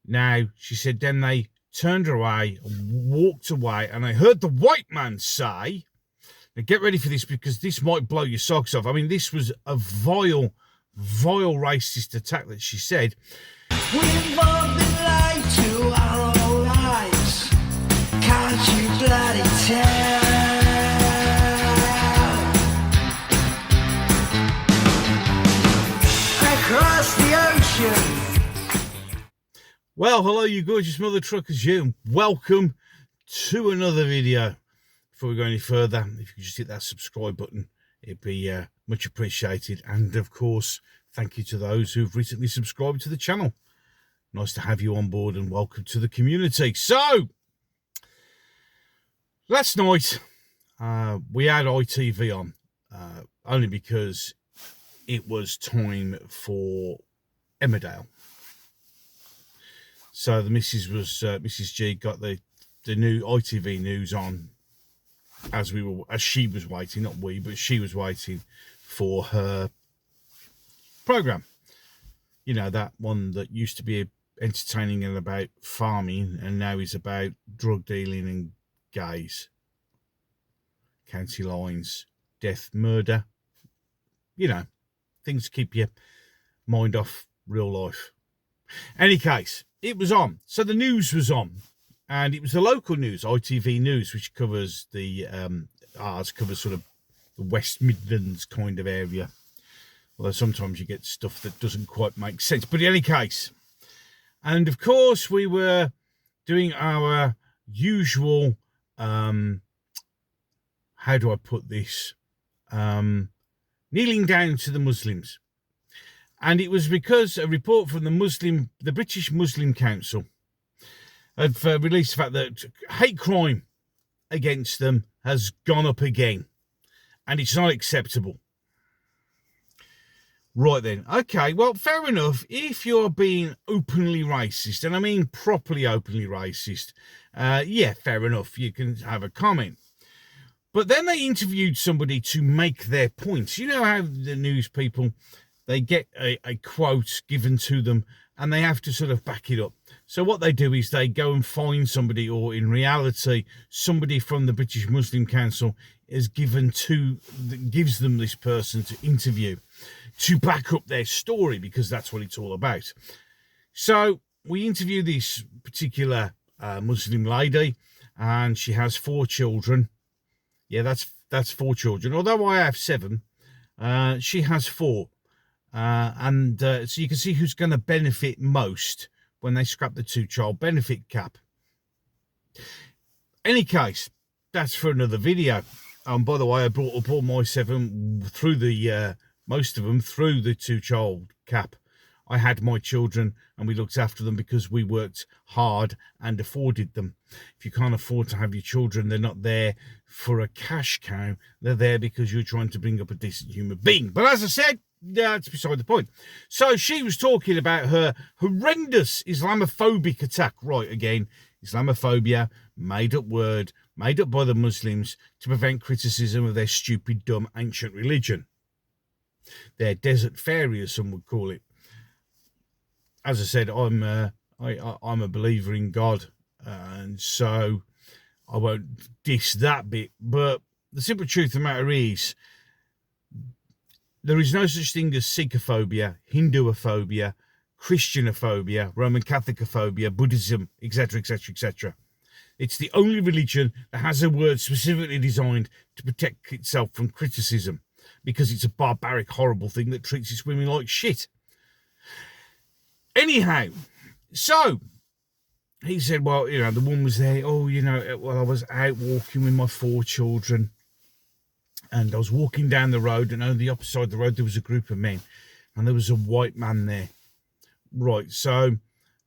Now, she said, then they turned away and walked away, and I heard the white man say, now get ready for this because this might blow your socks off. I mean, this was a vile racist attack that she said. We've all been lied to our whole lives. Can't you bloody tell? Across the ocean. Well, hello, you gorgeous mother truckers, you, and welcome to another video. Before we go any further, if you could just hit that subscribe button, it'd be much appreciated. And of course, thank you to those who've recently subscribed to the channel. Nice to have you on board and welcome to the community. So, last night, we had ITV on, only because it was time for Emmerdale. So the missus was, Mrs. G got the new ITV news on as she was waiting, not we, but she was waiting for her programme. You know, that one that used to be entertaining and about farming and now is about drug dealing and gays, county lines, death, murder, you know, things to keep your mind off real life. Any case, it was on. So the news was on, and it was the local news, ITV News, which covers the covers sort of the West Midlands kind of area. Although sometimes you get stuff that doesn't quite make sense. But in any case, and of course we were doing our usual, how do I put this? Kneeling down to the Muslims. And it was because a report from the British Muslim Council had released the fact that hate crime against them has gone up again. And it's not acceptable. Right then. Okay, well, fair enough. If you're being openly racist, and I mean properly openly racist, yeah, fair enough. You can have a comment. But then they interviewed somebody to make their points. You know how the news people, they get a quote given to them and they have to sort of back it up. So what they do is they go and find somebody, or in reality, somebody from the British Muslim Council gives them this person to interview to back up their story, because that's what it's all about. So we interview this particular Muslim lady, and she has 4 children. Yeah, that's 4 children. Although I have 7, she has 4. So you can see who's going to benefit most when they scrap the 2-child benefit cap. Any case, that's for another video. By the way, I brought up all my 7 through the, most of them through the 2-child cap. I had my children and we looked after them because we worked hard and afforded them. If you can't afford to have your children, they're not there for a cash cow. They're there because you're trying to bring up a decent human being. But as I said, that's beside the point. So she was talking about her horrendous Islamophobic attack. Right, again, Islamophobia, made up word, made up by the Muslims to prevent criticism of their stupid, dumb, ancient religion. Their desert fairy, as some would call it. As I said, I'm a believer in God, and so I won't diss that bit. But the simple truth of the matter is, there is no such thing as Sikhophobia, Hinduophobia, Christianophobia, Roman Catholicophobia, Buddhism, etc., etc., etc. It's the only religion that has a word specifically designed to protect itself from criticism, because it's a barbaric, horrible thing that treats its women like shit. Anyhow, so he said, well, you know, the woman was there. Oh, you know, well, I was out walking with my 4 children, and I was walking down the road, and on the opposite side of the road, there was a group of men, and there was a white man there. Right, so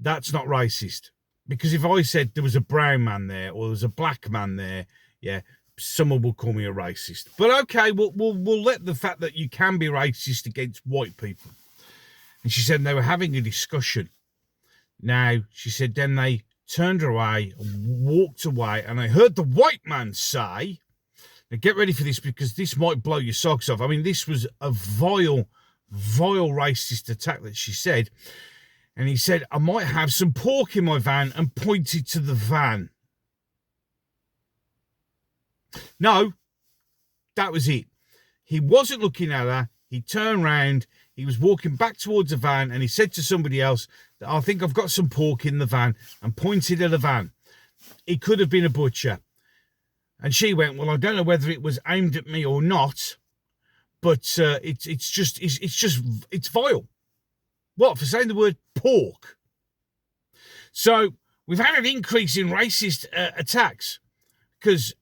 that's not racist. Because if I said there was a brown man there, or there was a black man there, yeah, someone will call me a racist. But okay, we'll let the fact that you can be racist against white people. And she said they were having a discussion. Now, she said, then they turned away and walked away, and I heard the white man say, now get ready for this because this might blow your socks off. I mean, this was a vile racist attack that she said. And he said, I might have some pork in my van, and pointed to the van. No, that was it. He wasn't looking at her. He turned round. He was walking back towards the van, and he said to somebody else, I think I've got some pork in the van, and pointed at the van. It could have been a butcher. And she went, well, I don't know whether it was aimed at me or not, but it's vile. What, for saying the word pork? So we've had an increase in racist attacks, because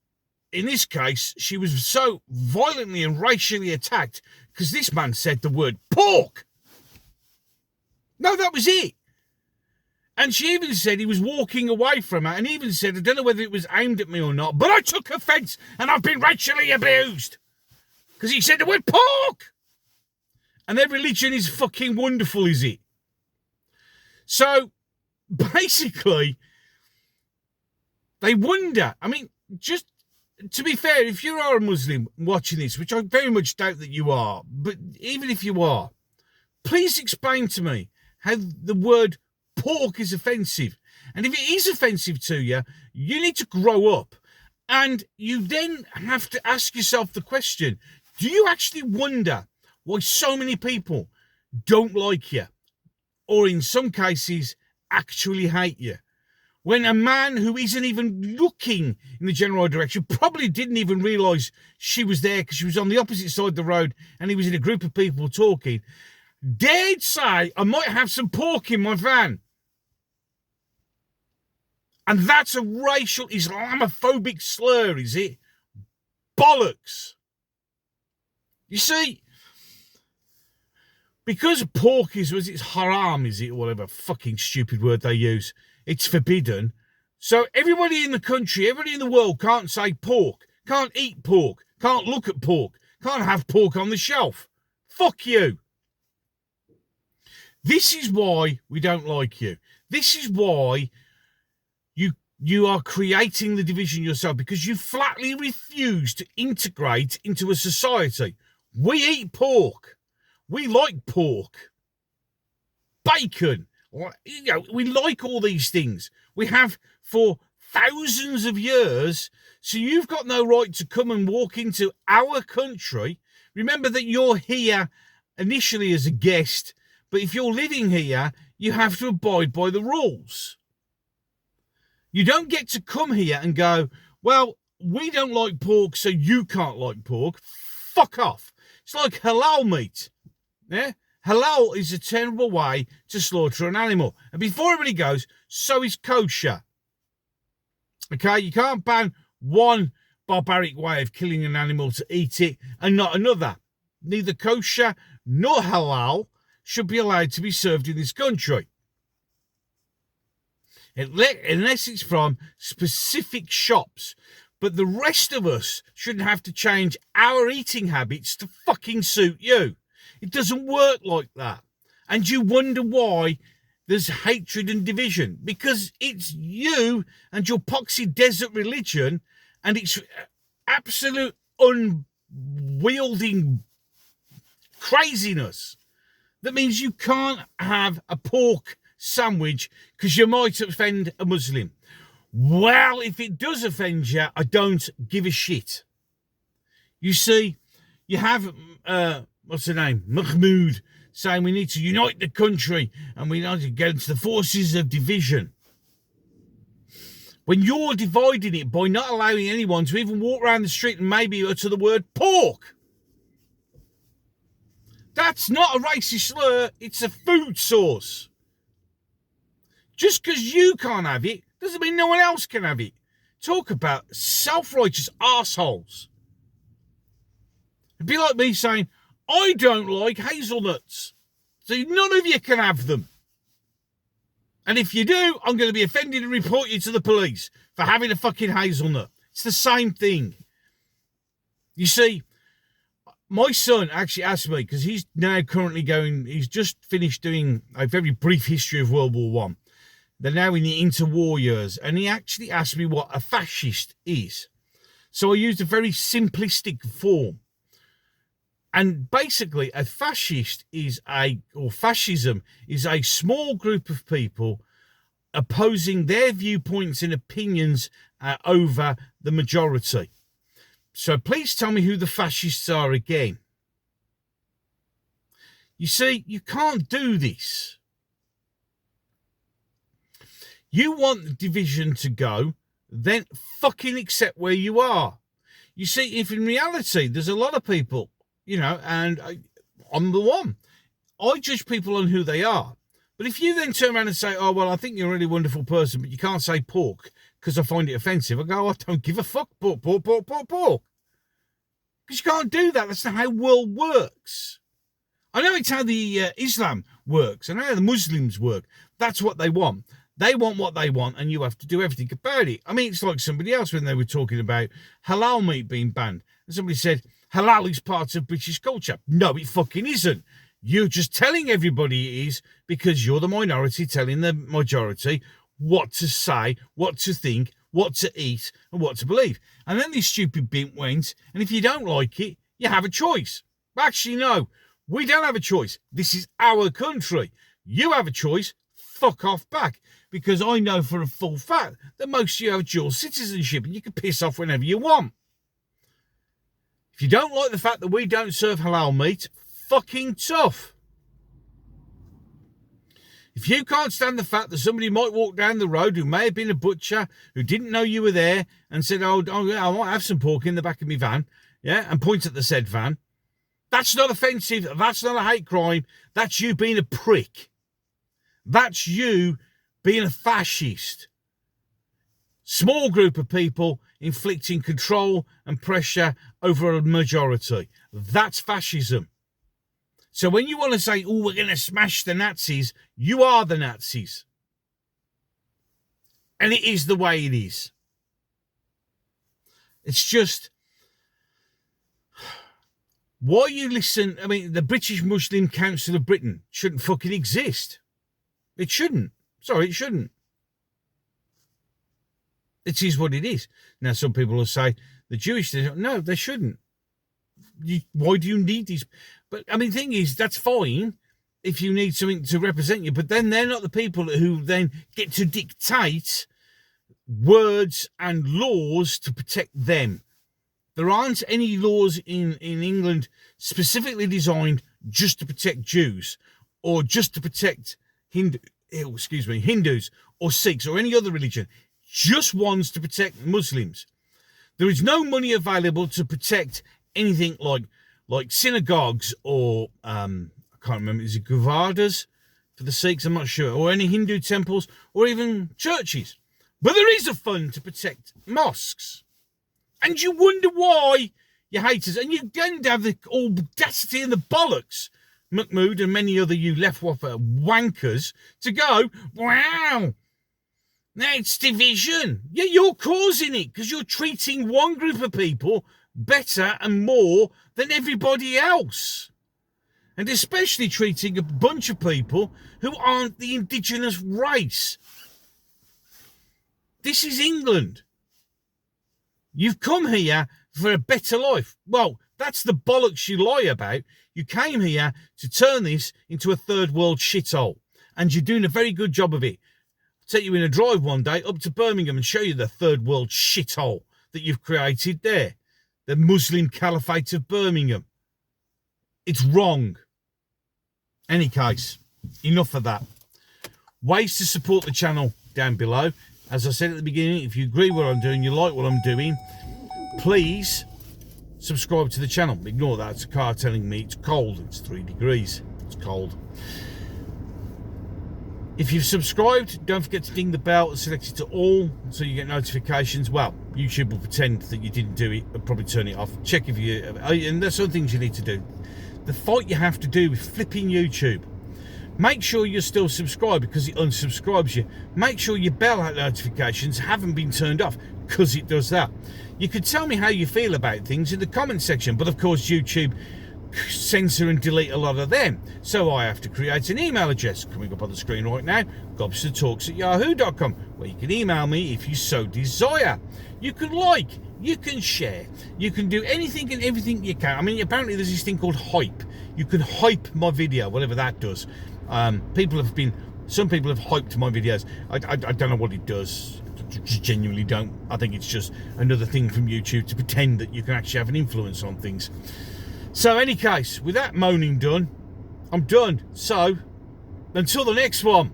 in this case, she was so violently and racially attacked because this man said the word pork. No, that was it. And she even said he was walking away from her, and even said, I don't know whether it was aimed at me or not, but I took offence and I've been racially abused because he said the word pork. And their religion is fucking wonderful, is it? So basically, they wonder. I mean, just to be fair, if you are a Muslim watching this, which I very much doubt that you are, but even if you are, please explain to me how the word pork is offensive. And if it is offensive to you, you need to grow up. And you then have to ask yourself the question, do you actually wonder why so many people don't like you? Or in some cases, actually hate you? When a man who isn't even looking in the general direction, probably didn't even realise she was there because she was on the opposite side of the road and he was in a group of people talking, dared say, I might have some pork in my van. And that's a racial Islamophobic slur, is it? Bollocks. You see, because pork was it's haram, is it, or whatever fucking stupid word they use, it's forbidden. So everybody in the country, everybody in the world can't say pork, can't eat pork, can't look at pork, can't have pork on the shelf. Fuck you. This is why we don't like you. This is why you are creating the division yourself, because you flatly refuse to integrate into a society. We eat pork. We like pork. Bacon. You know, we like all these things. We have for thousands of years. So you've got no right to come and walk into our country. Remember that you're here initially as a guest, but if you're living here, you have to abide by the rules. You don't get to come here and go, well, we don't like pork, so you can't like pork. Fuck off. It's like halal meat. Yeah? Halal is a terrible way to slaughter an animal. And before everybody goes, so is kosher. Okay? You can't ban one barbaric way of killing an animal to eat it and not another. Neither kosher nor halal should be allowed to be served in this country, unless it's from specific shops. But the rest of us shouldn't have to change our eating habits to fucking suit you. It doesn't work like that. And you wonder why there's hatred and division, because it's you and your poxy desert religion and its absolute unwielding craziness that means you can't have a pork sandwich because you might offend a Muslim. Well, if it does offend you, I don't give a shit. You see, you have, what's the name? Mahmoud saying we need to unite the country and we need to get into the forces of division. When you're dividing it by not allowing anyone to even walk around the street and maybe utter the word pork. That's not a racist slur, it's a food source. Just because you can't have it doesn't mean no one else can have it. Talk about self-righteous arseholes. It'd be like me saying, I don't like hazelnuts, so none of you can have them. And if you do, I'm going to be offended and report you to the police for having a fucking hazelnut. It's the same thing. You see, my son actually asked me, because he's now currently he's just finished doing a very brief history of World War One. They're now in the interwar years, and he actually asked me what a fascist is. So I used a very simplistic form. And basically, a fascist or fascism is a small group of people opposing their viewpoints and opinions over the majority. So please tell me who the fascists are again. You see, you can't do this. You want the division to go, then fucking accept where you are. You see, if in reality, there's a lot of people, and I'm the one. I judge people on who they are. But if you then turn around and say, oh, well, I think you're a really wonderful person, but you can't say pork because I find it offensive, I go, I don't give a fuck, pork. Because you can't do that. That's not how world works. I know it's how the Islam works. I know how the Muslims work. That's what they want. They want what they want, and you have to do everything about it. I mean, it's like somebody else when they were talking about halal meat being banned. And somebody said, halal is part of British culture. No, it fucking isn't. You're just telling everybody it is because you're the minority telling the majority what to say, what to think, what to eat, and what to believe. And then this stupid bimp went, and if you don't like it, you have a choice. Actually, no, we don't have a choice. This is our country. You have a choice. Fuck off back. Because I know for a full fact that most of you have dual citizenship and you can piss off whenever you want. If you don't like the fact that we don't serve halal meat, fucking tough. If you can't stand the fact that somebody might walk down the road who may have been a butcher, who didn't know you were there and said, oh yeah, I might have some pork in the back of my van, yeah, and point at the said van, that's not offensive. That's not a hate crime. That's you being a prick. That's you being a fascist. Small group of people inflicting control and pressure over a majority. That's fascism. So when you want to say, oh, we're going to smash the Nazis, you are the Nazis. And it is the way it is. It's just, why you listen, I mean, the British Muslim Council of Britain shouldn't fucking exist. It shouldn't. Sorry, it shouldn't. It is what it is. Now, some people will say, the Jewish, no, they shouldn't. Why do you need these? But, I mean, the thing is, that's fine if you need something to represent you, but then they're not the people who then get to dictate words and laws to protect them. There aren't any laws in England specifically designed just to protect Jews or just to protect Hindus or Sikhs or any other religion, just ones to protect Muslims. There is no money available to protect anything like synagogues or I can't remember, is it gurudwaras for the Sikhs? I'm not sure, or any Hindu temples or even churches. But there is a fund to protect mosques, and you wonder why you haters, and you then have the audacity and the bollocks, Mahmood and many other you left-waffer wankers, to go, wow, that's division. Yeah, you're causing it because you're treating one group of people better and more than everybody else. And especially treating a bunch of people who aren't the indigenous race. This is England. You've come here for a better life. Well, that's the bollocks you lie about. You came here to turn this into a third world shithole. And you're doing a very good job of it. I'll take you in a drive one day up to Birmingham and show you the third world shithole that you've created there. The Muslim Caliphate of Birmingham. It's wrong. Any case, enough of that. Ways to support the channel down below. As I said at the beginning, if you agree with what I'm doing, you like what I'm doing, please subscribe to the channel. Ignore that. It's a car telling me it's cold. It's 3 degrees. It's cold. If you've subscribed, don't forget to ding the bell and select it to all so you get notifications. Well, YouTube will pretend that you didn't do it and probably turn it off. Check if you... And there's some things you need to do. The fight you have to do with flipping YouTube. Make sure you're still subscribed because it unsubscribes you. Make sure your bell notifications haven't been turned off because it does that. You could tell me how you feel about things in the comment section, but of course YouTube censor and delete a lot of them. So I have to create an email address coming up on the screen right now, gobstertalks@yahoo.com, where you can email me if you so desire. You can like, you can share, you can do anything and everything you can. I mean, apparently there's this thing called hype. You can hype my video, whatever that does. Some people have hyped my videos. I don't know what it does. Genuinely don't. I think it's just another thing from YouTube to pretend that you can actually have an influence on things. So, any case, with that moaning done, I'm done. So, until the next one.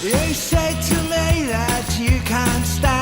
You said to me that you can't stand